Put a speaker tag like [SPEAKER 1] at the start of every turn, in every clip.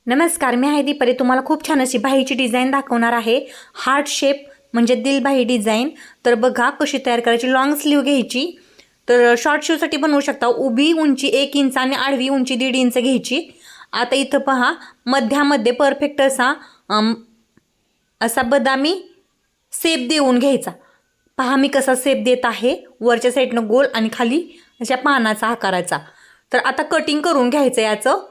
[SPEAKER 1] नमस्कार, मी आहे दीपाली. तुम्हाला खूप छान अशी बाहीची डिझाईन दाखवणार आहे. हार्ट शेप म्हणजे दिलबाही डिझाईन. तर बघा कशी तयार करायची. लॉंग स्लीव घ्यायची. तर शॉर्ट शूसाठी बनवू शकता. उभी उंची 1 इंच आणि आडवी उंची 1.5 इंच घ्यायची. आता इथं पहा मध्यामध्ये परफेक्ट असा बदामी शेप देऊन घ्यायचा. पहा मी कसा शेप देत आहे. वरच्या साईडनं गोल आणि खाली अशा पानाचा आकाराचा. तर आता कटिंग करून घ्यायचं याचं.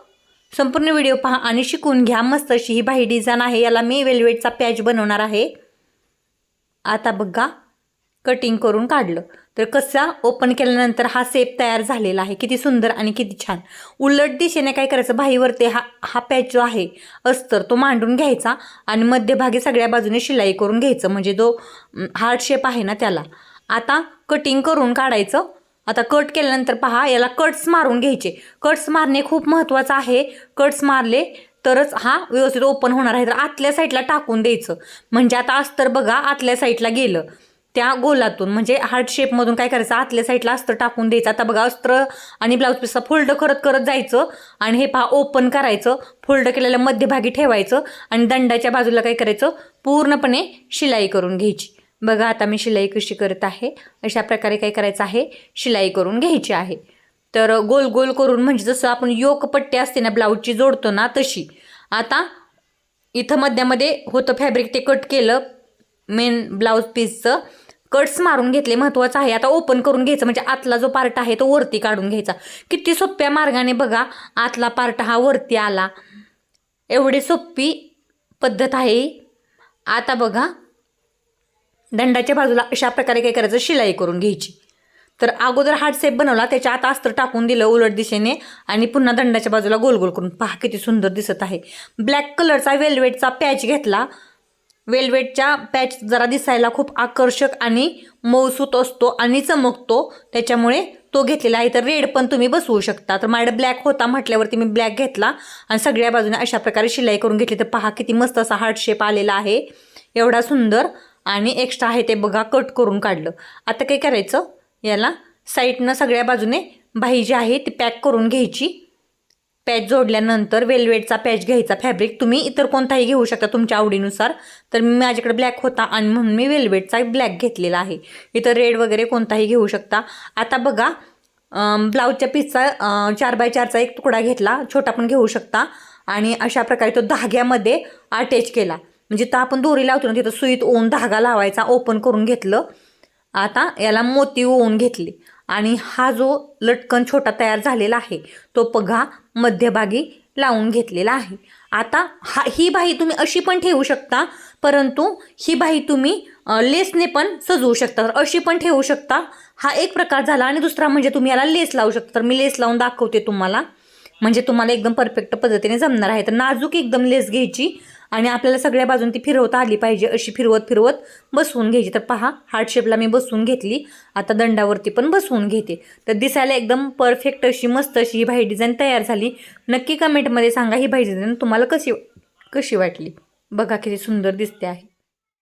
[SPEAKER 1] संपूर्ण व्हिडिओ पहा आणि शिकून घ्या. मस्त अशी ही बाही डिझाईन आहे. याला मी वेलवेटचा पॅच बनवणार आहे. आता बघा कटिंग करून काढलं तर कसा ओपन केल्यानंतर हा शेप तयार झालेला आहे. किती सुंदर आणि किती छान. उलट दिशेने काय करायचं, बाहीवरती हा पॅच जो आहे अस्तर तो मांडून घ्यायचा आणि मध्यभागी सगळ्या बाजूने शिलाई करून घ्यायचं. म्हणजे जो हार्ट शेप आहे ना त्याला. आता कटिंग करून काढायचं. आता कट केल्यानंतर पहा याला कट्स मारून घ्यायचे. कट्स मारणे खूप महत्त्वाचं आहे. कट्स मारले तरच हा व्यवस्थित ओपन होणार आहे. तर आतल्या साईडला टाकून द्यायचं. म्हणजे आता अस्तर बघा आतल्या साईडला गेलं त्या गोलातून. म्हणजे हार्ट शेपमधून काय करायचं, आतल्या साईडला अस्तर टाकून द्यायचं. आता बघा अस्त्र आणि ब्लाऊज पीसचा फोल्ड करत जायचं आणि हे पहा ओपन करायचं. फोल्ड केलेलं मध्यभागी ठेवायचं आणि दंडाच्या बाजूला काय करायचं, पूर्णपणे शिलाई करून घ्यायची. बघा आता मी शिलाई कशी करत आहे. अशा प्रकारे काय करायचं आहे, शिलाई करून घ्यायची आहे. तर गोल गोल करून म्हणजे जसं आपण योक पट्टी असते ना ब्लाऊजची जोडतो ना तशी. आता इथं मध्यामध्ये होतं फॅब्रिक ते कट केलं. मेन ब्लाऊज पीसचं कट्स मारून घेतले, महत्त्वाचं आहे. आता ओपन करून घ्यायचं. म्हणजे आतला जो पार्ट आहे तो वरती काढून घ्यायचा. किती सोप्या मार्गाने बघा आतला पार्ट हा वरती आला. एवढी सोपी पद्धत आहे. आता बघा दंडाच्या बाजूला अशा प्रकारे काय करायचं, शिलाई करून घ्यायची. तर अगोदर हार्ट शेप बनवला, त्याच्या आता अस्तर टाकून दिलं उलट दिशेने आणि पुन्हा दंडाच्या बाजूला गोल गोल करून. पहा किती सुंदर दिसत आहे. ब्लॅक कलरचा वेलवेटचा पॅच घेतला. वेलवेटचा पॅच जरा दिसायला खूप आकर्षक आणि मऊसूत असतो आणि चमकतो, त्याच्यामुळे तो घेतलेला आहे. तर रेड पण तुम्ही बसवू शकता. तर माझ्याकडे ब्लॅक होता म्हटल्यावरती मी ब्लॅक घेतला आणि सगळ्या बाजूने अशा प्रकारे शिलाई करून घेतली. तर पहा किती मस्त असा हार्ट शेप आलेला आहे. एवढा सुंदर. आणि एक्स्ट्रा आहे ते बघा कट करून काढलं. आता काय करायचं, याला साईडनं सगळ्या बाजूने बाही जी आहे ती पॅक करून घ्यायची. पॅच जोडल्यानंतर वेलवेटचा पॅच घ्यायचा. फॅब्रिक तुम्ही इतर कोणताही घेऊ शकता तुमच्या आवडीनुसार. तर माझ्याकडे ब्लॅक होता आणि म्हणून मी वेलवेटचा ब्लॅक घेतलेला आहे. इतर रेड वगैरे कोणताही घेऊ शकता. आता बघा ब्लाऊजच्या पीसचा 4x4चा एक तुकडा घेतला. छोटा पण घेऊ शकता आणि अशा प्रकारे तो धाग्यामध्ये अटॅच केला. म्हणजे तर आपण दोरी लावतो ना तिथं सुईत ओवून धागा लावायचा. ओपन करून घेतलं. आता याला मोती ओवून घेतली आणि हा जो लटकन छोटा तयार झालेला आहे तो बघा मध्यभागी लावून घेतलेला आहे. आता ही बाही तुम्ही अशी पण ठेवू शकता, परंतु ही बाही तुम्ही लेसने पण सजवू शकता. तर अशी पण ठेवू शकता. हा एक प्रकार झाला. आणि दुसरा म्हणजे तुम्ही याला लेस लावू शकता. तर मी लेस लावून दाखवते तुम्हाला, म्हणजे तुम्हाला एकदम परफेक्ट पद्धतीने जमणार आहे. तर नाजूक एकदम लेस घ्यायची आणि आपल्याला सगळ्या बाजून ती फिरवता आली पाहिजे. अशी फिरवत बसवून घ्यायची. तर पहा हार्ट शेपला मी बसवून घेतली. आता दंडावरती पण बसवून घेते. तर दिसायला एकदम परफेक्ट अशी मस्त अशी ही बाही डिझाईन तयार झाली. नक्की कमेंटमध्ये सांगा ही बाही डिझाईन तुम्हाला कशी वाटली. बघा किती सुंदर दिसते आहे.